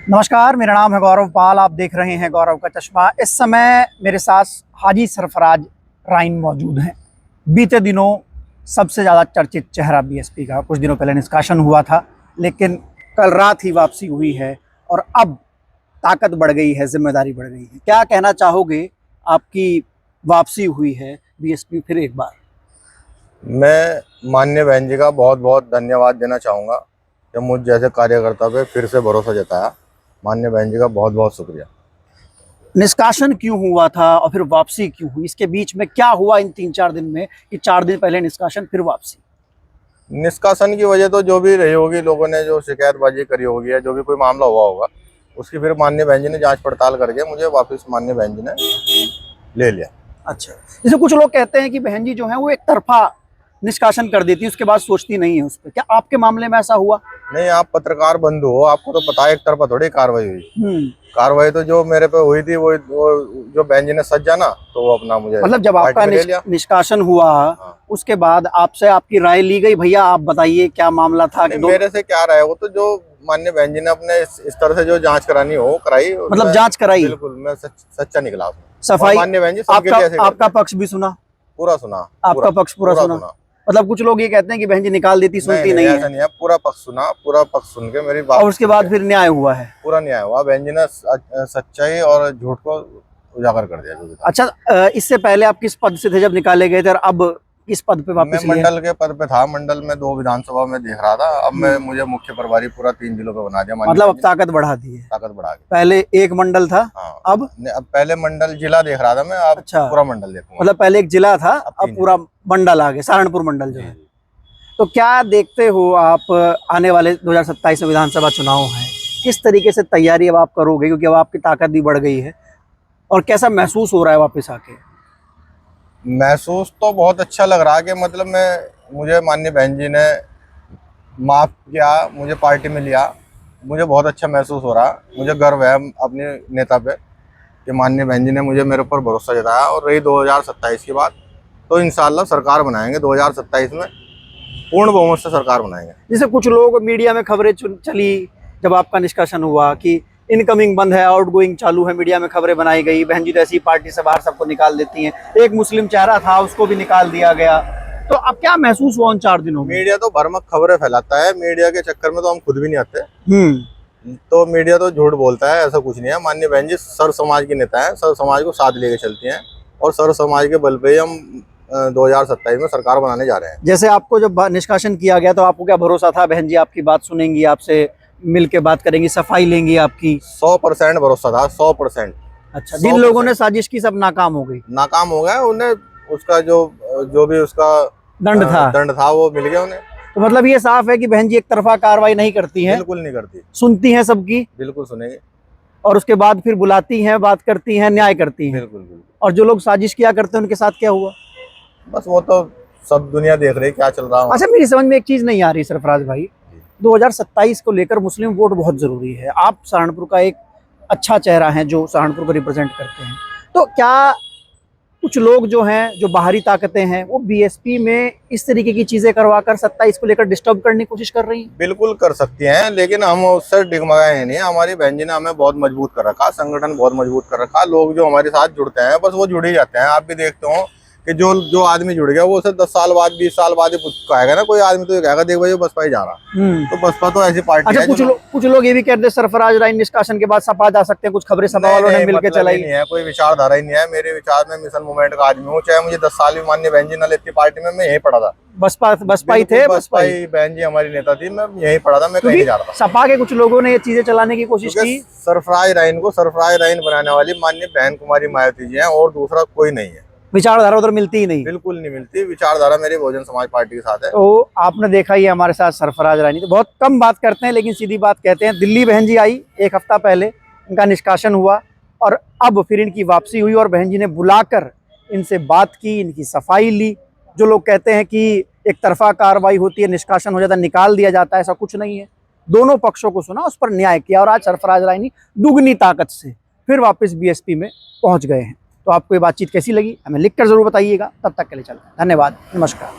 नमस्कार, मेरा नाम है गौरव पाल। आप देख रहे हैं गौरव का चश्मा। इस समय मेरे साथ हाजी सरफराज राइन मौजूद हैं। बीते दिनों सबसे ज़्यादा चर्चित चेहरा बीएसपी का कुछ दिनों पहले निष्कासन हुआ था, लेकिन कल रात ही वापसी हुई है और अब ताकत बढ़ गई है, जिम्मेदारी बढ़ गई है। क्या कहना चाहोगे? आपकी वापसी हुई है बीएसपी फिर एक बार। मैं माननीय बहन जी का बहुत बहुत धन्यवाद देना चाहूँगा कि मुझ जैसे कार्यकर्ता पे फिर से भरोसा जताया। माननीय बहन जी का बहुत बहुत शुक्रिया। निष्कासन क्यों हुआ था और फिर वापसी क्यों हुई? इसके बीच में क्या हुआ इन 3-4 दिन में कि 4 दिन पहले निष्कासन फिर वापसी? निष्कासन की वजह तो जो भी रही होगी, लोगों ने जो शिकायतबाजी करी होगी या जो भी कोई मामला हुआ होगा, उसकी फिर माननीय बहन जी ने जांच पड़ताल करके मुझे वापस माननीय बहन जी ने ले लिया। अच्छा, जैसे कुछ लोग कहते हैं कि बहन जी जो है वो एक तरफा निष्कासन कर देती है, उसके बाद सोचती नहीं है उस पर। क्या आपके मामले में ऐसा हुआ? नहीं, आप पत्रकार बंधु हो, आपको तो पता है एक तरफा थोड़ी कार्रवाई हुई। कार्रवाई तो जो मेरे पे हुई थी वो जो बहन जी ने सज्जा ना, तो वो अपना मुझे मतलब जब आपका निष्कासन हुआ, हाँ। उसके बाद आपसे आपकी राय ली गई, भैया आप बताइए क्या मामला था? मेरे से क्या राय, वो तो जो माननीय बहन जी ने अपने इस तरह से जो जांच करानी हो कराई, मतलब जांच कराई। बिल्कुल मैं सच्चा निकला। सफाई। माननीय बहन जी आपका पक्ष भी सुना? पूरा सुना। आपका पक्ष पूरा सुना? मतलब कुछ लोग ये कहते हैं कि बहन जी निकाल देती, सुनती नहीं है। ऐसा नहीं है, पूरा पक्ष सुना, पूरा पक्ष सुन के मेरी बात, और उसके बाद फिर न्याय हुआ है। पूरा न्याय हुआ। बहन जी ने सच्चाई और झूठ को उजागर कर दिया। अच्छा, इससे पहले आप किस पद से थे जब निकाले गए थे, और अब किस पद पे वापस? मैं मंडल के पद पे था। मंडल में 2 विधानसभा में देख रहा था। अब मुझे मुख्य प्रभारी पूरा 3 जिलों पे बना दिया। मतलब अब ताकत बढ़ा दी है। ताकत बढ़ा दी। पहले एक मंडल था। हाँ। अब पहले मंडल जिला देख रहा था मैं, अब अच्छा पूरा मंडल देखूंगा। मतलब पहले एक जिला था, अब पूरा मंडल आ गया, सहारनपुर मंडल जो है। तो क्या देखते हो आप आने वाले 2027 में विधानसभा चुनाव है, किस तरीके से तैयारी अब आप करोगे, क्योंकि अब आपकी ताकत भी बढ़ गई है, और कैसा महसूस हो रहा है वापस आके? महसूस तो बहुत अच्छा लग रहा है कि मतलब मुझे माननीय बहन जी ने माफ़ किया, मुझे पार्टी में लिया। मुझे बहुत अच्छा महसूस हो रहा। मुझे गर्व है अपने नेता पे कि माननीय बहन जी ने मेरे ऊपर भरोसा जताया। और रही 2027 की बात, तो इंशाल्लाह सरकार बनाएंगे। 2027 में पूर्ण बहुमत से सरकार बनाएंगे। जैसे कुछ लोग मीडिया में खबरें चली जब आपका निष्कासन हुआ कि इनकमिंग बंद है, आउटगोइंग चालू है, मीडिया में खबरें बनाई गई, बहन जी तो ऐसी पार्टी से बाहर सबको निकाल देती हैं, एक मुस्लिम चेहरा था उसको भी निकाल दिया गया। तो अब क्या महसूस हुआ उन 4 दिनों में? मीडिया तो भरमक खबरें फैलाता है। मीडिया के चक्कर में तो हम खुद भी नहीं आते। तो मीडिया तो झूठ बोलता है, ऐसा कुछ नहीं है। माननीय बहन जी सर समाज की नेता है, सर समाज को साथ लेके चलती हैं, और सर समाज के बल पे ही हम 2027 में सरकार बनाने जा रहे हैं। जैसे आपको जब निष्कासन किया गया तो आपको क्या भरोसा था बहन जी आपकी बात सुनेंगी, आपसे मिल के बात करेंगी, सफाई लेंगी आपकी? 100% भरोसा था, 100%। अच्छा, जिन लोगों ने साजिश की सब नाकाम हो गई? नाकाम हो गया। उन्हें उसका जो भी उसका दंड था वो मिल गया उन्हें। तो मतलब ये साफ है कि बहन जी एक तरफा कार्रवाई नहीं करती हैं? बिल्कुल नहीं करती, सुनती हैं सबकी। बिल्कुल सुनेंगे, और उसके बाद फिर बुलाती हैं, बात करती हैं, न्याय करती हैं। बिल्कुल। और जो लोग साजिश किया करते हैं उनके साथ क्या हुआ? बस वो तो सब दुनिया देख रही क्या चल रहा है। अच्छा, मेरी समझ में एक चीज नहीं आ रही सरफराज भाई, 2027 को लेकर मुस्लिम वोट बहुत जरूरी है। आप सहारनपुर का एक अच्छा चेहरा है जो सहारनपुर को रिप्रेजेंट करते हैं, तो क्या कुछ लोग जो हैं, जो बाहरी ताकतें हैं, वो बीएसपी में इस तरीके की चीजें करवाकर 27 को लेकर डिस्टर्ब करने की कोशिश कर रही हैं? बिल्कुल कर सकती हैं, लेकिन हम उससे डिगमगाए नहीं। हमारी बहन जी ने हमें बहुत मजबूत कर रखा, संगठन बहुत मजबूत कर रखा। लोग जो हमारे साथ जुड़ते हैं बस वो जुड़ ही जाते हैं। आप भी देखते हो कि जो आदमी जुड़ गया वो उसे 10 साल बाद 20 साल बाद ही कहेगा ना, कोई आदमी तो ये कहेगा देख भाई वो बसपा ही जा रहा। तो बसपा तो ऐसी पार्टी है। कुछ लोग ये भी कहते हैं सरफराज राइन निष्कासन के बाद सपा जा सकते हैं, कुछ खबरें सपा वालों ने मिलकर चलाई नहीं है। कोई विचारधारा ही नहीं है। मेरे विचार में मिशन मूवमेंट का आदमी हूँ, चाहे मुझे 10 साल भी माननीय बहन जी न लेती पार्टी में, मैं यही पढ़ा था। बसपा ही थे, बसपा ही बहन जी हमारी नेता थी, मैं यही पढ़ा था, मैं कहीं नहीं जा रहा था। सपा के कुछ लोगों ने ये चीजें चलाने की कोशिश की। सरफराज राइन को सरफराज राइन बनाने वाली माननीय बहन कुमारी मायावती जी है, और दूसरा कोई नहीं है। विचारधारा उधर मिलती ही नहीं? बिल्कुल नहीं मिलती। विचारधारा मेरी बहुजन समाज पार्टी के साथ है। तो आपने देखा ही हमारे साथ सरफराज रानी तो बहुत कम बात करते हैं, लेकिन सीधी बात कहते हैं। दिल्ली बहन जी आई 1 हफ्ता पहले, इनका निष्कासन हुआ, और अब फिर इनकी वापसी हुई और बहन जी ने बुलाकर इनसे बात की, इनकी सफाई ली। जो लोग कहते हैं कि एक तरफा कार्रवाई होती है, निष्कासन हो जाता है, निकाल दिया जाता है, ऐसा कुछ नहीं है। दोनों पक्षों को सुना, उस पर न्याय किया, और आज सरफराज रानी दुगनी ताकत से फिर वापस बीएसपी में पहुंच गए हैं। तो आपको ये बातचीत कैसी लगी हमें लिखकर जरूर बताइएगा। तब तक के लिए चलते हैं, धन्यवाद, नमस्कार।